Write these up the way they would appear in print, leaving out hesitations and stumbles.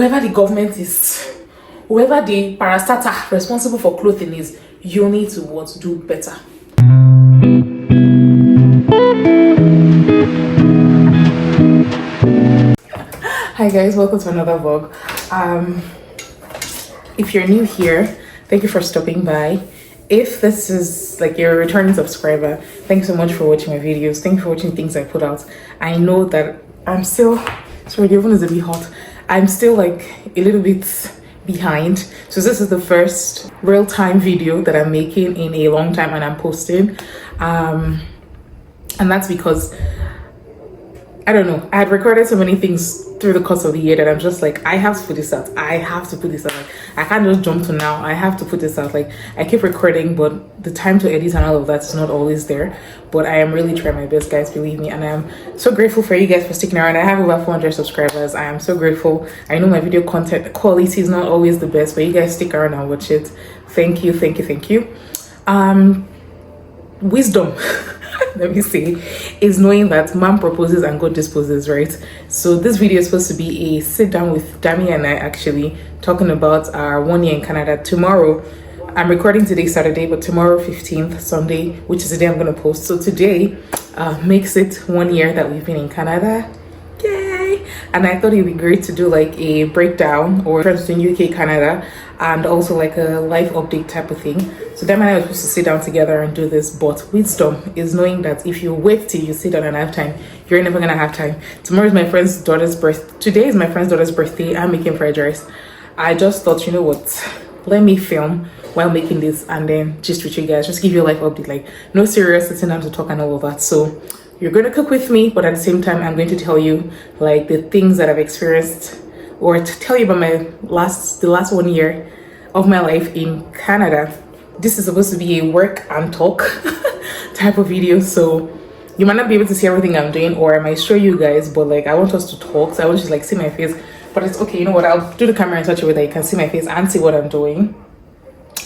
whenever the government is, whoever the parastatal responsible for clothing is, you need to what do better. Hi guys, welcome to another vlog. If you're new here, thank you for stopping by. If this is like your returning subscriber, thanks so much for watching my videos. Thank you for watching things I put out. I know that I'm still, sorry, the oven is a bit hot. I'm still like a little bit behind. So this is the first real-time video that I'm making in a long time and I'm posting. And that's because, I don't know, I had recorded so many things through the course of the year that I'm just like, I have to put this out. I have to put this out. Like, I can't just jump to now. I have to put this out. Like, I keep recording, but the time to edit and all of that is not always there. But I am really trying my best, guys, believe me. And I'm so grateful for you guys for sticking around. I have over 400 subscribers. I am so grateful. I know my video content quality is not always the best, but you guys stick around and watch it. Thank you, thank you, thank you. Wisdom. Let me see, is knowing that man proposes and God disposes, right? So this video is supposed to be a sit down with Dami and I, actually talking about our 1 year in Canada. Tomorrow, I'm recording today Saturday, but tomorrow 15th Sunday, which is the day I'm gonna post. So today makes it 1 year that we've been in Canada. Yay! And I thought it'd be great to do like a breakdown or difference between UK, Canada, and also like a life update type of thing. So Dami and I were supposed to sit down together and do this, but wisdom is knowing that if you wait till you sit down and have time, you're never gonna have time. Tomorrow is my friend's daughter's birthday. Today is my friend's daughter's birthday. I'm making fried rice. I just thought, you know what? Let me film while making this and then just with you guys, just give you a life update. Like, no serious sitting down to talk and all of that. So you're going to cook with me, but at the same time, I'm going to tell you like the things that I've experienced, or to tell you about the last 1 year of my life in Canada. This is supposed to be a work and talk type of video, so you might not be able to see everything I'm doing, or I might show you guys, but like I want us to talk, so I want you to like see my face. But it's okay, you know what, I'll do the camera in such a way that you can see my face and see what I'm doing.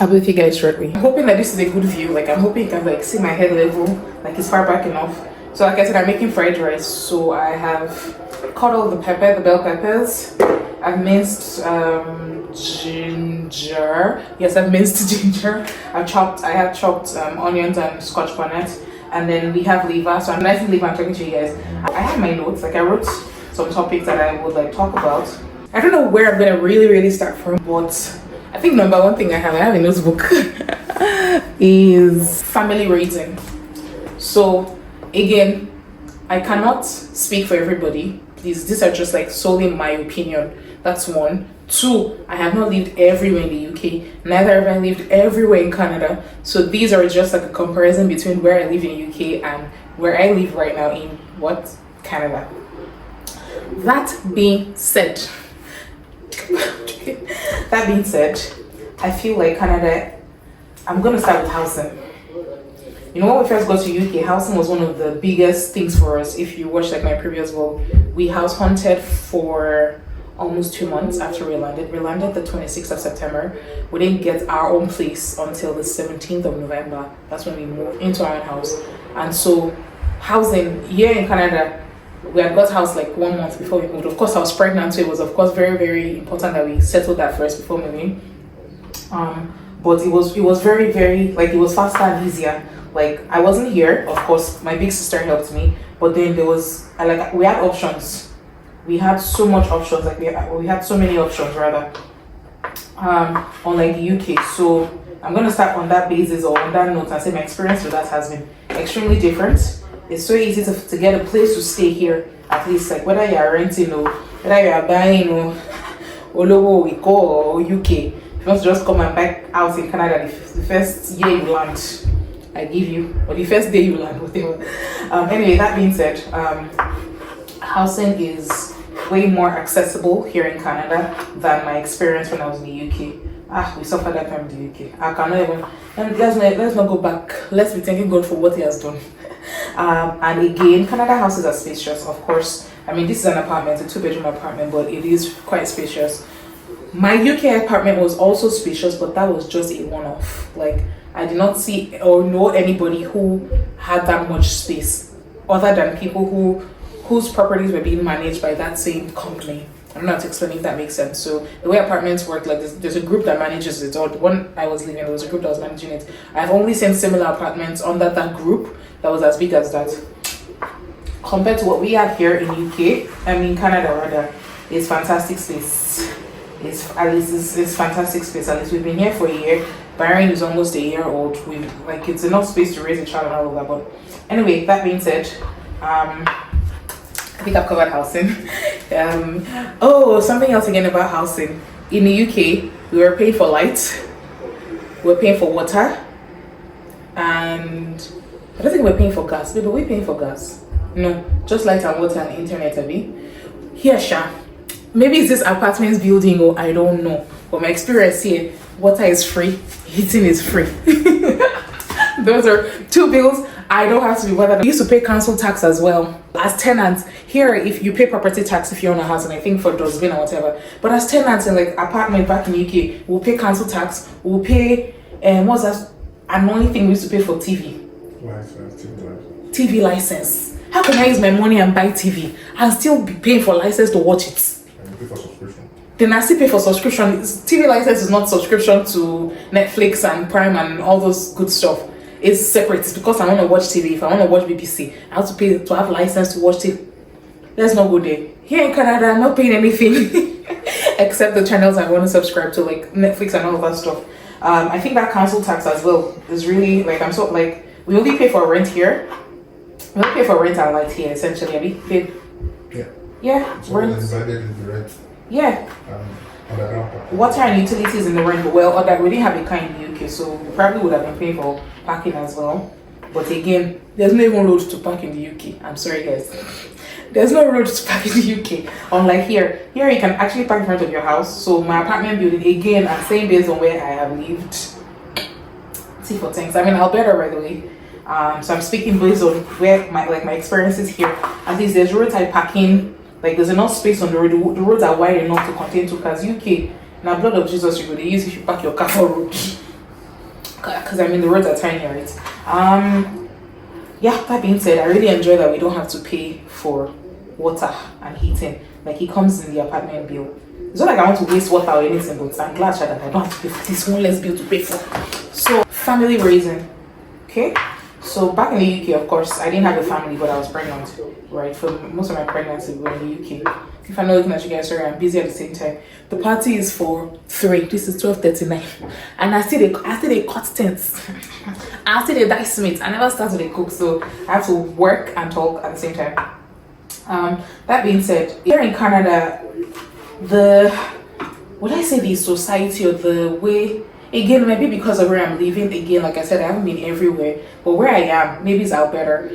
I'll be with you guys shortly. I'm hoping that this is a good view. Like, I'm hoping you can like see my head level, like it's far back enough. So like I said, I'm making fried rice. So I have cut all the pepper, the bell peppers. I've minced ginger. Yes, I've minced ginger. I have chopped onions and scotch bonnet. And then we have liver. So I'm nice and liver. I'm talking to you guys. I have my notes. Like, I wrote some topics that I would like talk about. I don't know where I'm gonna really start from, but I think number one thing I have a notebook is family raising. So again, I cannot speak for everybody. Please, these are just like solely my opinion. That's one. Two, I have not lived everywhere in the UK. Neither have I lived everywhere in Canada. So these are just like a comparison between where I live in UK and where I live right now in Canada. That being said, I feel like Canada, I'm gonna start with housing. You know, when we first got to UK, housing was one of the biggest things for us. If you watch like my previous vlog, we house hunted for almost 2 months after we landed. We landed the 26th of September. We didn't get our own place until the 17th of November. That's when we moved into our own house. And so housing here in Canada, we had got house like 1 month before we moved. Of course, I was pregnant, so it was of course very important that we settled that first before moving. But it was very like, it was faster and easier. Like, I wasn't here, of course, my big sister helped me, but then there was we had options. We had so much options, like we had so many options rather, unlike the UK. So I'm gonna start on that basis or on that note and say my experience with that has been extremely different. It's so easy to get a place to stay here, at least, like whether you are renting or whether you are buying or Olowo we go or UK. If you want to just come and buy house in Canada, the first year you land, I give you, or the first day you land, whatever. Anyway, that being said, housing is way more accessible here in Canada than my experience when I was in the UK. We suffered that time in the UK. I cannot even, and let's not go back. Let's be thanking God for what He has done. And again, Canada houses are spacious, of course. I mean, this is an apartment, a 2-bedroom apartment, but it is quite spacious. My UK apartment was also spacious, but that was just a one-off. Like, I did not see or know anybody who had that much space other than people whose properties were being managed by that same company. I don't know how to explain if that makes sense. So the way apartments work, like there's a group that manages it. Or the one I was living, there was a group that was managing it. I've only seen similar apartments under that group that was as big as that. Compared to what we have here in UK, Canada rather, it's fantastic space. It's fantastic space. At least we've been here for a year. Bahrain is almost a year old. It's enough space to raise a child and all of that. But anyway, that being said, I think I've covered housing. Something else again about housing. In the UK, we were paying for light, we were paying for water, and I don't think we're paying for gas. But we're paying for gas. No, just light and water and internet, Abby. Here, Sha. Maybe it's this apartment building, or I don't know. But my experience here, water is free, heating is free. Those are two bills I don't have to be bothered. I used to pay council tax as well. As tenants, here if you pay property tax if you own a house, and I think for dustbin or whatever. But as tenants in like apartment back in UK, we'll pay council tax, we'll pay what's that annoying thing we used to pay for TV? TV license. How can I use my money and buy TV and still be paying for license to watch it? And you pay for subscription. Then I still pay for subscription. TV license is not subscription to Netflix and Prime and all those good stuff. It's separate. It's because I want to watch TV. If I want to watch BBC, I have to pay to have license to watch TV. Let's not go there. Here in Canada, I'm not paying anything except the channels I want to subscribe to, like Netflix and all of that stuff. I think that council tax as well is really we only pay for rent here. We only pay for rent and light here essentially. Have you paid? Yeah. So rent. Divided into rent. Yeah. Underground. Water and utilities in the rent. Well, that we didn't have a car in the UK, so we probably would have been paying for parking as well. But again, there's no even road to park in the UK. I'm sorry, guys. There's no road to park in the UK. Unlike here you can actually park in front of your house. So my apartment building, again, I'm saying based on where I have lived. See for things. I'm in Alberta, by the way. So I'm speaking based on where my experiences here. At least there's roadside parking. Like there's enough space on the road. The roads are wide enough to contain 2 cars. UK, now blood of Jesus, you could use if you park your car for road. Because the roads are tiny, right? Yeah, that being said, I really enjoy that we don't have to pay for water and heating. Like it comes in the apartment bill. It's not like I want to waste water or anything, but I'm glad that I don't have to pay for this one less bill to pay for. So family raising. Okay. So back in the UK, of course, I didn't have a family, but I was pregnant, right? For most of my pregnancy, we were in the UK. If I'm not looking at you guys, sorry, I'm busy at the same time. The party is for 3. This is 12:39, and I still cut things. I still dice meat. I never started to cook, so I have to work and talk at the same time. That being said, here in Canada, the society or the way. Again, maybe because of where I'm living, again, like I said, I haven't been everywhere. But where I am, maybe it's Alberta.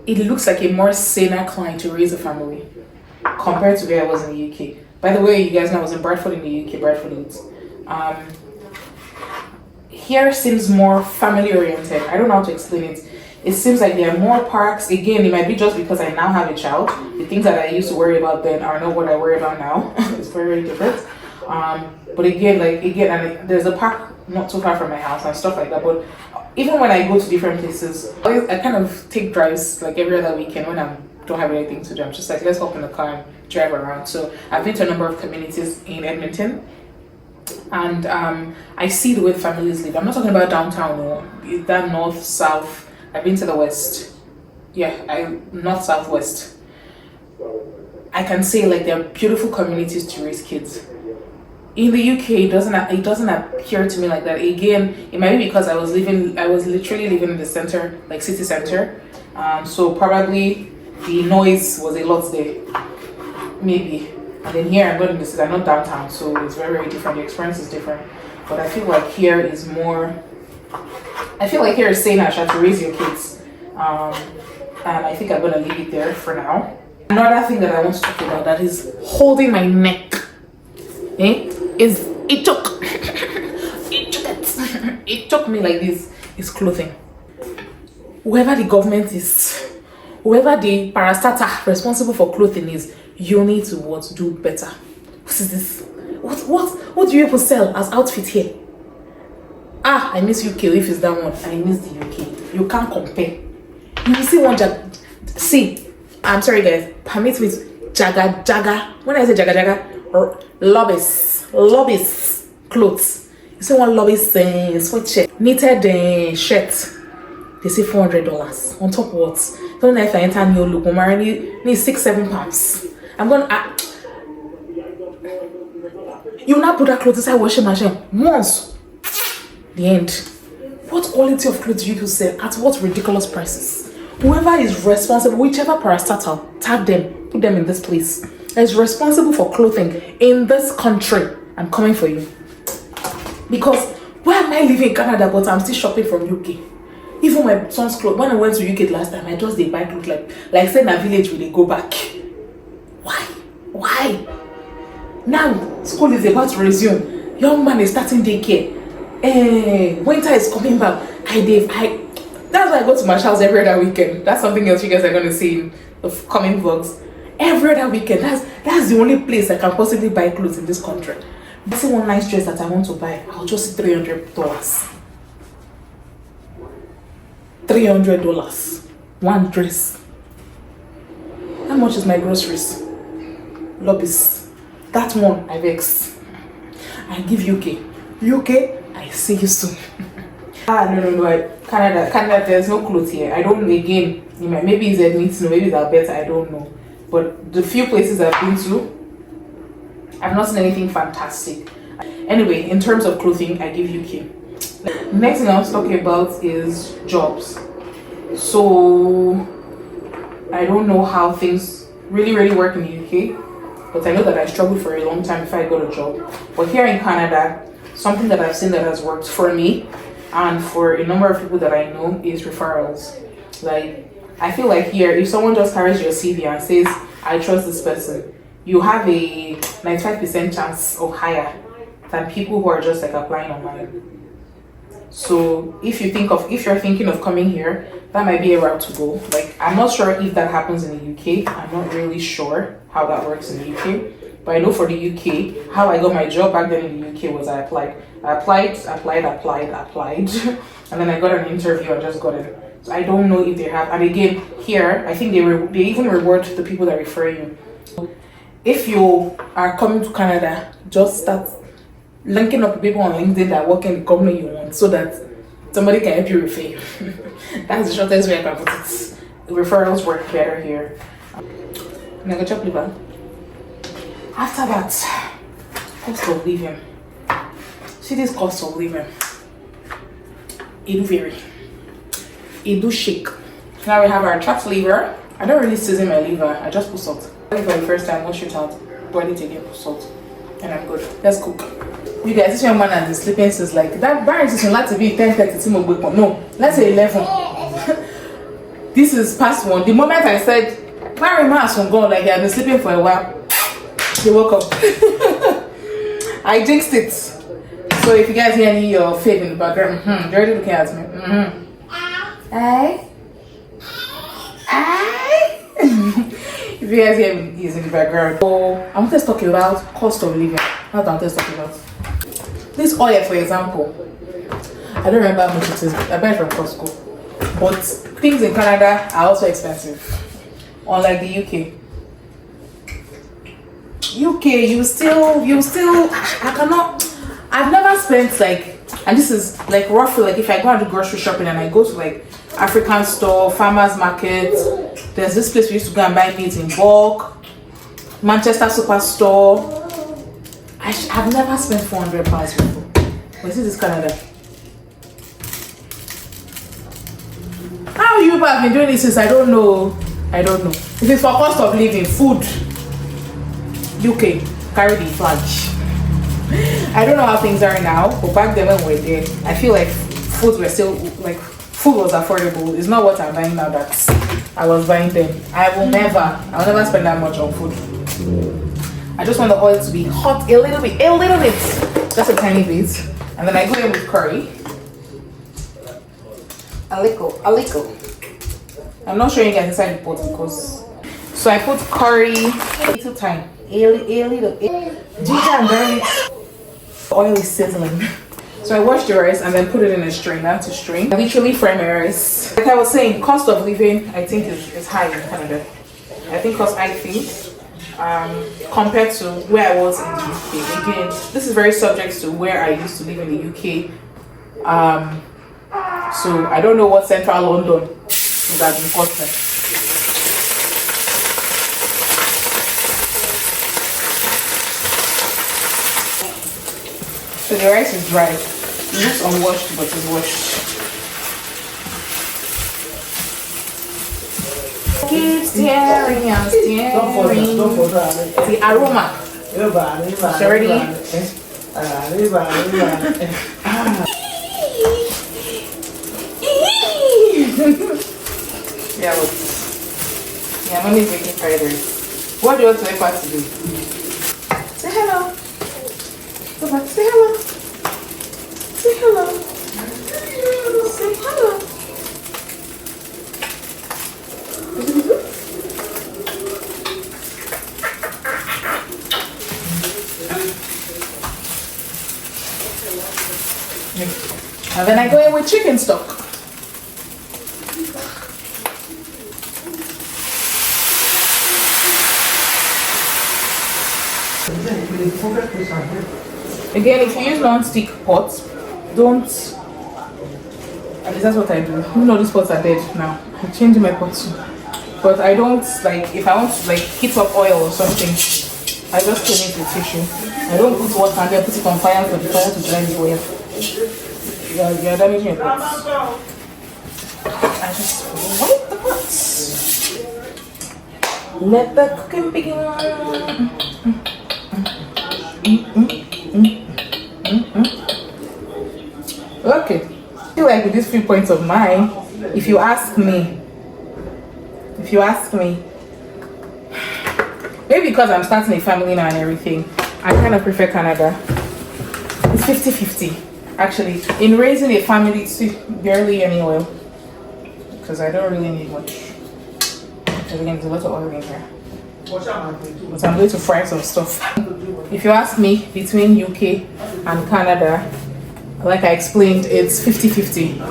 It looks like a more saner client to raise a family compared to where I was in the UK. By the way, you guys know I was in Bradford in the UK, Bradford Leeds. Here seems more family oriented. I don't know how to explain it. It seems like there are more parks. Again, it might be just because I now have a child. The things that I used to worry about then are not what I worry about now. It's very, very different. But again, and there's a park not too far from my house and stuff like that. But even when I go to different places, I kind of take drives like every other weekend when I don't have anything to do. I'm just like, let's hop in the car and drive around. So I've been to a number of communities in Edmonton. And I see the way the families live. I'm not talking about downtown, no. That north, south. I've been to the west. North, southwest. I can say like there are beautiful communities to raise kids. In the UK, it doesn't appear to me like that. Again, it might be because I was literally living in the center, like city center. So probably the noise was a lot there. Maybe. And then here I'm not in the city, I'm not downtown, so it's very, very different. The experience is different. But I feel like here is saying I should to raise your kids. And I think I'm gonna leave it there for now. Another thing that I want to talk about that is holding my neck. It took me like this is clothing. Whoever the government is, whoever the parastatal responsible for clothing is, you need to do better. What is this? What do you people sell as outfit here? I miss UK. If it's that one, I miss the UK. You can't compare. You see one see I'm sorry guys, permit me to jaga. When I say jaga, or lobbies clothes. You see one lobbies sweatshirt, knitted shirt. They say $400 on top of what? Don't know if I enter new look. I'm already need £6-7. I'm gonna. You now put that clothes inside washing machine once. The end. What quality of clothes do you sell at what ridiculous prices? Whoever is responsible, whichever parastatal, tag them, put them in this place, that is responsible for clothing in this country. I'm coming for you. Because why am I living in Canada but I'm still shopping from UK? Even my son's clothes, when I went to UK last time, I just they buy clothes like say in a village when they go back. Why? Now school is about to resume. Young man is starting daycare. Winter is coming back. That's why I go to my house every other weekend. That's something else you guys are gonna see in the coming vlogs. Every other weekend. That's the only place I can possibly buy clothes in this country. If I see one nice dress that I want to buy, I'll just see $300. $300. One dress. How much is my groceries? Lobbies. That one I vex. I give UK. I see you soon. No. Canada, there's no clothes here. I don't, again, maybe it's Edmonton, maybe it's Alberta, I don't know. But the few places I've been to, I've not seen anything fantastic. Anyway, in terms of clothing, I give UK. Next thing I was talking about is jobs. So, I don't know how things really work in the UK, but I know that I struggled for a long time before I got a job. But here in Canada, something that I've seen that has worked for me and for a number of people that I know is referrals. Like, I feel like here, if someone just carries your CV and says, I trust this person, you have a 95% chance of hire than people who are just like applying online. So if you're thinking of coming here, that might be a route to go. Like, I'm not sure if that happens in the UK. I'm not really sure how that works in the UK. But I know for the UK, how I got my job back then in the UK was I applied. And then I got an interview and just got it. So I don't know if they have. And again, here, I think they even reward the people that refer you. If you are coming to Canada, just start linking up with people on LinkedIn that work in the company you want so that somebody can help you refer you. That's the shortest way I can put it. Referrals work better here. After that, cost of living. See this cost of living. It do vary. It do shake. Now we have our chopped liver. I don't really season my liver. I just put salt. For the first time, wash it out, boil it again, put salt, and I'm good. Let's cook. You guys, this young man and the sleeping is like that. Bar is not to be 10:30. No, let's say 11. This is past 1. The moment I said, "Barry Mars from God," like I've been sleeping for a while. They woke up. I jinxed it. So if you guys hear any your fave in the background, they're already looking at me. Hey. If you guys hear me, he's in the background. So I want to talk about cost of living. That's what I want to talk about. This oil, for example, I don't remember how much it is. I buy it from Costco. But things in Canada are also expensive. Unlike the UK. You still, I've never spent like, and this is like roughly like if I go and do grocery shopping and I go to like African store, farmers market, there's this place we used to go and buy meat in bulk, Manchester Superstore. I've never spent £400 before. But this is Canada. How you people have been doing this since I don't know. If it's for cost of living, food, UK, carry the flag. I don't know how things are now, but back then when we were there, I feel like food was affordable. It's not what I'm buying now that I was buying then. I'll never spend that much on food. I just want the oil to be hot a little bit, just a tiny bit, and then I go in with curry. A little. I'm not showing you guys inside the pot because. So I put curry, a little time, a little, ginger and garlic. Oil is sizzling. So I washed the rice and then put it in a strainer to strain. I literally fry my rice. Like I was saying, cost of living I think is high in Canada. I think because I think compared to where I was in the UK. Again, this is very subject to where I used to live in the UK. So I don't know what central London would have been costing. So the rice is dry. It looks unwashed, but it's washed. Keep staring and staring. The aroma. It's already. Yeah, look. Yeah, mommy is making fried rice. What do you want to make us to do? Say hello. Papa, say hello. Say hello. Say hello. And then I go in with chicken stock. Again, if you use non-stick pots, don't. At least that's what I do. You know these pots are dead now. I'm changing my pots, but I don't like. If I want to like heat up oil or something, I just clean it with tissue. I don't put water and then put it on fire for the fire to dry the oil. You're damaging your pots. I just wipe the pots. Let the cooking begin. Okay. I feel like with these few points of mine, if you ask me, maybe because I'm starting a family now and everything, I kind of prefer Canada. It's 50-50. Actually, in raising a family, it's barely any oil. Because I don't really need much. Because again, there's a lot of oil in here. But I'm going to fry some stuff. If you ask me, between UK and Canada, like I explained, it's 50-50. I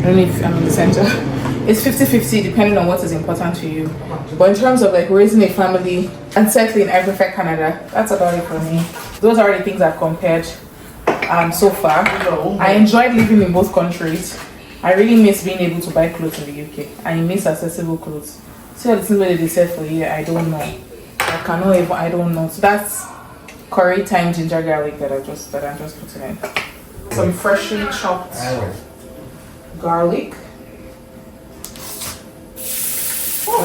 don't know if I'm in the center. It's 50-50 depending on what is important to you. But in terms of like raising a family and settling, I prefer Canada. That's about it for me. Those are the things I've compared so far. I enjoyed living in both countries. I really miss being able to buy clothes in the UK. I miss accessible clothes. See all the things that they sell for here, I don't know. I don't know. So that's curry, thyme, ginger, garlic that I'm just putting in. Some freshly chopped garlic,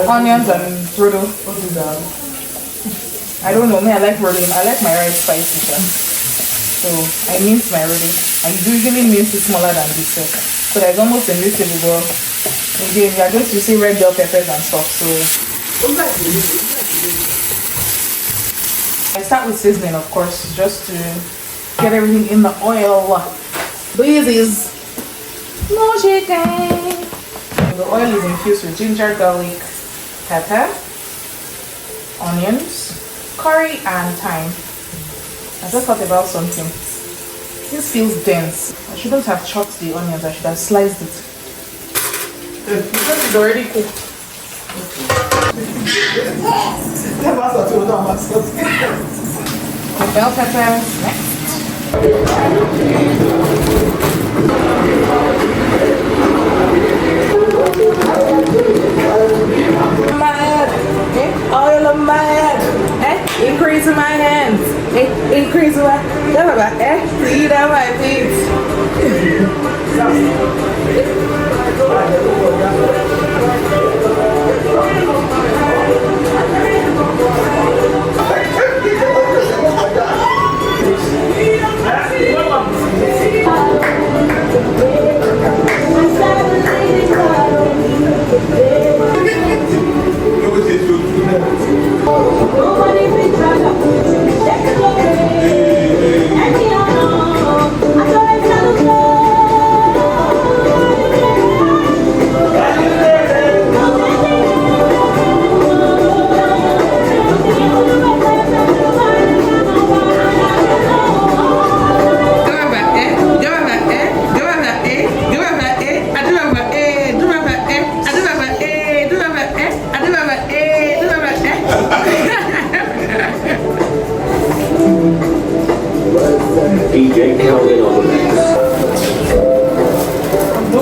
onions and rodo. I don't know, I like rodo. I like my rice spicy. So I mince my rodo. I usually mince it smaller than this. So there's almost invisible. Again, we are going to see red bell peppers and stuff. So I start with seasoning, of course, just to get everything in the oil. This is no chicken. The oil is infused with ginger, garlic, pepper, onions, curry, and thyme. I just thought about something. This feels dense. I shouldn't have chopped the onions. I should have sliced it. Because it's already cooked. The bell pepper next. My head, oil on my head, increase in my hands, increase in my, see that my feet.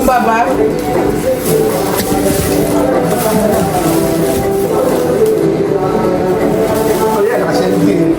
Baba. Oh yeah, I said again.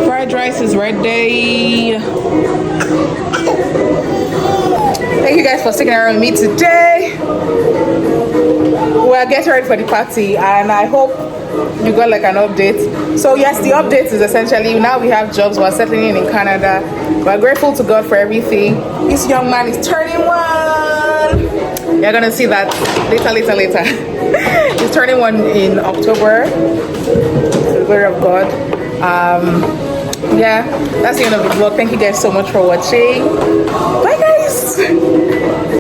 Fried rice is ready. Thank you guys for sticking around with me today. We're getting ready for the party, and I hope you got like an update. So yes, the update is essentially now we have jobs. We're settling in Canada. We're grateful to God for everything. This young man is turning 1. You're gonna see that later. He's turning 1 in October. To the glory of God. Yeah, that's the end of the vlog. Thank you guys so much for watching. Bye guys.